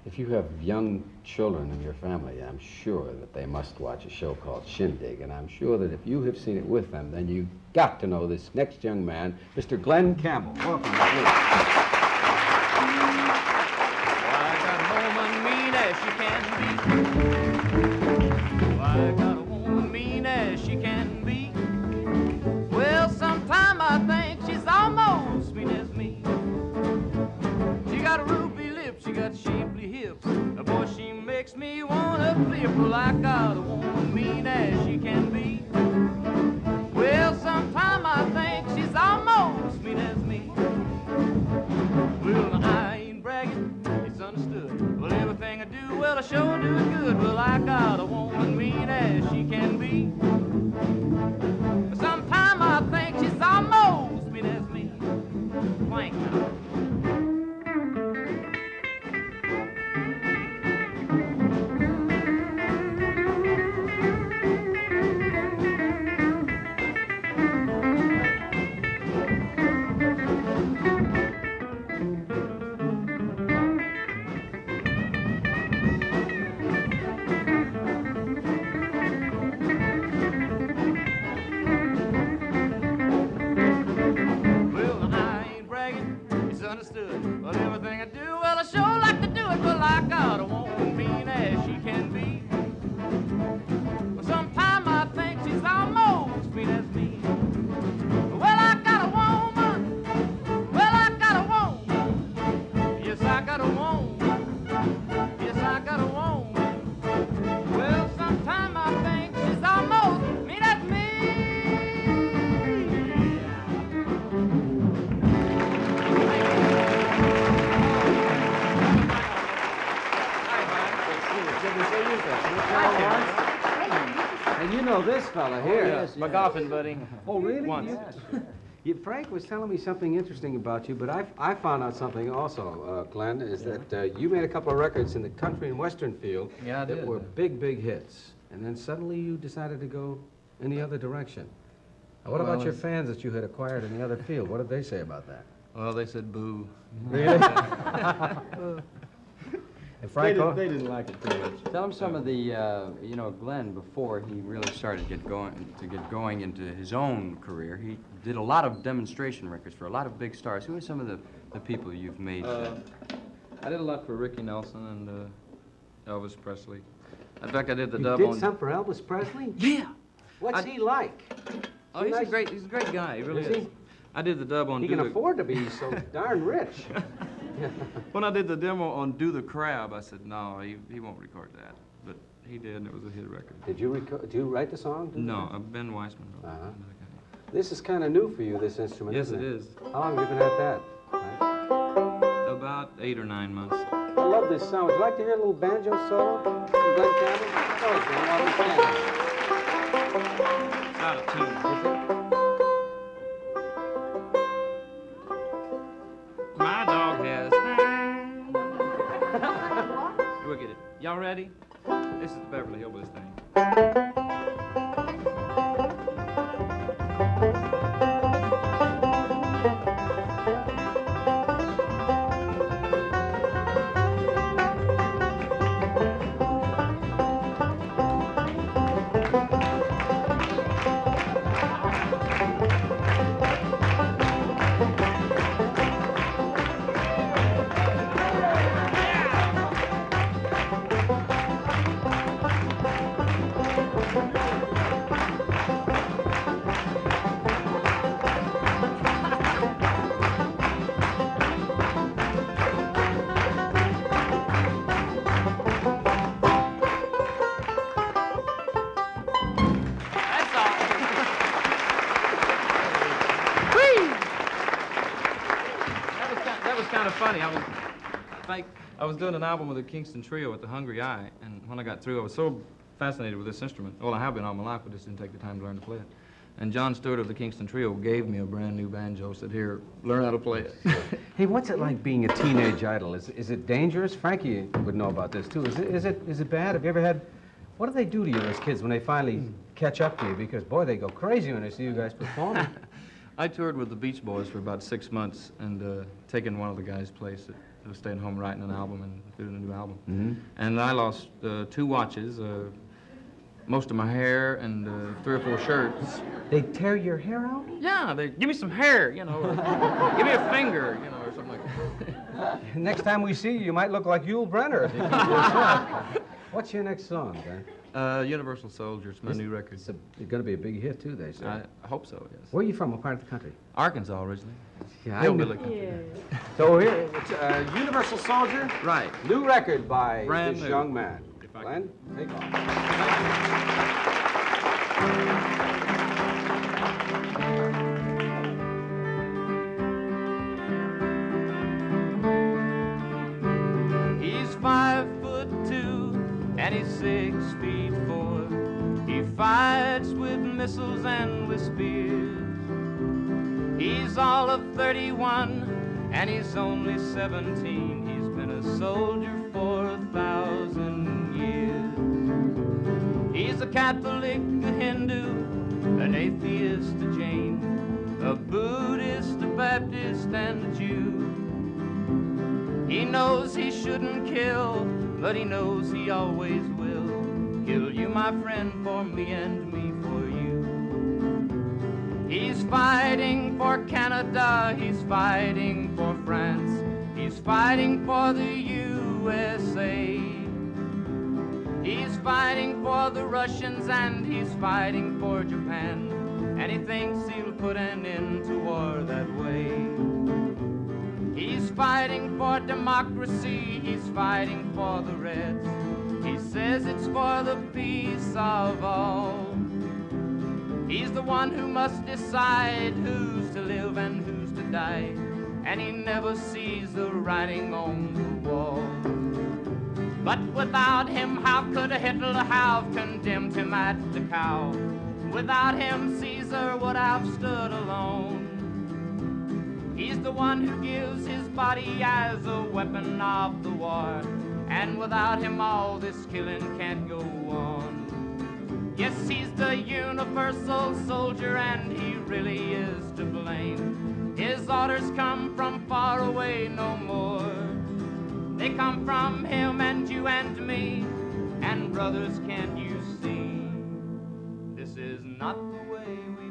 If you have young children in your family, I'm sure that they must watch a show called Shindig, and I'm sure that if you have seen it with them, then you've got to know this next young man, Mr. Glen Campbell. Welcome, please. I got a woman mean as she can be. I got a woman mean as she can be. Well, sometime I think she's almost mean as me. She got a ruby lips, she got shapely hips. Boy, she makes me wanna flip. Well, I got a woman mean as she can be. Well, sometime I think she's almost mean as me. Well, I ain't bragging, it's understood. Well, everything I do, well, I sure do it good. Well, I got a woman mean as she can be. Sometime I think she's almost mean as me. Plank. Understood. Well, everything I do, well, I sure like to do it. Well, I got a woman mean as she can be. Well, sometime I think she's almost mean as me. Well, I got a woman. Well, I got a woman. Yes, I got a woman. Yes, I got a woman. Well, sometime I think she's almost mean as me. And you know this fella here. Oh, yes, my golfing buddy. Oh, really? Once. Frank was telling me something interesting about you, but I found out something also, Glenn, is that you made a couple of records in the country and western field that were big, big hits. And then suddenly you decided to go in the other direction. Now, what about your fans that you had acquired in the other field? What did they say about that? Well, they said boo. Really? And Frank, they didn't like it too much. Tell him some of the, you know, Glenn, before he really started to get going into his own career, he did a lot of demonstration records for a lot of big stars. Who are some of the people you've made? I did a lot for Ricky Nelson and Elvis Presley. In fact, I did the you double. did some for Elvis Presley? Yeah. What's he like? Oh, he's a great guy. He really is. I did the dub on. He can afford to be so darn rich. When I did the demo on Do the Crab, I said, no, he won't record that. But he did, and it was a hit record. Did you write the song? No, Ben Weissman wrote it. This is kind of new for you, this instrument, Yes, isn't it is. How long have you been at that? Right? About 8 or 9 months. I love this sound. Would you like to hear a little banjo solo from Glen Campbell? Oh, Glen, while we stand. It's out of tune. Is it? My dog has. Look at it. Y'all ready? This is the Beverly Hillbillies thing. Funny, I was doing an album with the Kingston Trio at the Hungry Eye, and when I got through, I was so fascinated with this instrument. Well, I have been all my life, but just didn't take the time to learn to play it. And John Stewart of the Kingston Trio gave me a brand new banjo, said, here, learn how to play it. Hey, what's it like being a teenage idol? Is it dangerous? Frankie would know about this, too. Is it bad? Have you ever had... What do they do to you as kids when they finally catch up to you? Because, boy, they go crazy when they see you guys performing. I toured with the Beach Boys for about 6 months and taken one of the guys' place at was staying home writing an album and doing a new album. Mm-hmm. And I lost 2 watches, most of my hair, and 3 or 4 shirts. They tear your hair out? Yeah, they give me some hair, you know, or give me a finger, you know, or something like that. Next time we see you, you might look like Yul Brynner if you keep yourself. What's your next song, Dan? Universal Soldier, it's my new record. It's going to be a big hit, too, they say. I hope so, yes. Where are you from? What part of the country? Arkansas originally. Yeah, Hillbilly country. So here, it's Universal Soldier. Right. New record by Brand this new. young man. If I Glenn, take off. He's 5'2" and he's 6'4". He fights with missiles and with spears. He's all of 31 and he's only 17. He's been a soldier for 1,000 years. He's a Catholic, a Hindu, an atheist, a Jain, a Buddhist, a Baptist, and a Jew. He knows he shouldn't kill, but he knows he always will. Kill you, my friend, for me and me for you. He's fighting for Canada, he's fighting for France, he's fighting for the USA. He's fighting for the Russians and he's fighting for Japan, and he thinks he'll put an end to war that way. He's fighting for democracy, he's fighting for the Reds. He says it's for the peace of all. He's the one who must decide who's to live and who's to die, and he never sees the writing on the wall. But without him, how could Hitler have condemned him at Dachau? Without him, Caesar would have stood alone. He's the one who gives his body as a weapon of the war, and without him all this killing can't go on. Yes, he's the universal soldier and he really is to blame. His orders come from far away no more. They come from him and you and me, and brothers, can't you see? This is not the way we